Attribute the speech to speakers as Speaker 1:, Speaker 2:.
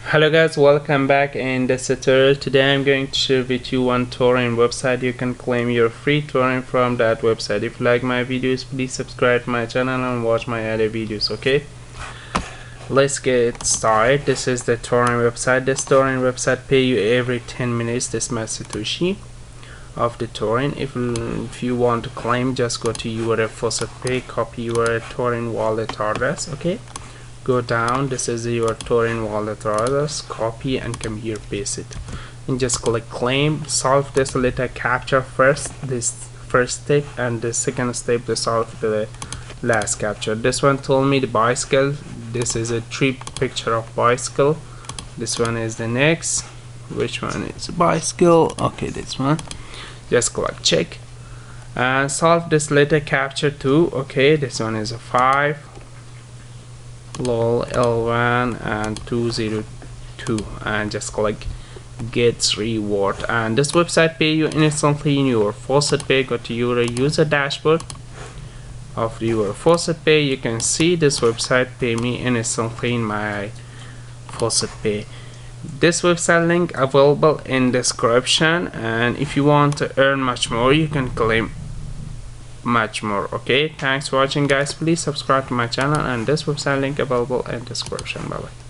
Speaker 1: Hello guys, welcome back. In this tutorial today I'm going to share with you one Tron website. You can claim your free Tron from that website. If you like my videos, please subscribe to my channel and watch my other videos. Okay, let's get started. This is the Tron website. This Tron website pay you every 10 minutes this Satoshi of the Tron. If you want to claim, just go to your Faucet pay, copy your Tron wallet address. Okay, go down, this is your Tron wallet address, copy and come here, paste it, and just click claim. Solve this letter captcha first, this first step, and the second step to solve the last captcha. This one told me the bicycle. This is a tree picture of bicycle. This one is the next. Which one is bicycle? Okay, this one. Just click check and solve this letter captcha too. Okay, this one is a 5 lol L1 and 202, and just click get reward. And this website pay you instantly in your Faucet pay. Go to your user dashboard of your Faucet pay. You can see this website pay me instantly in my Faucet pay. This website link available in description, and if you want to earn much more, you can claim much more. Okay, thanks for watching guys. Please subscribe to my channel, and this website link available in description. Bye bye.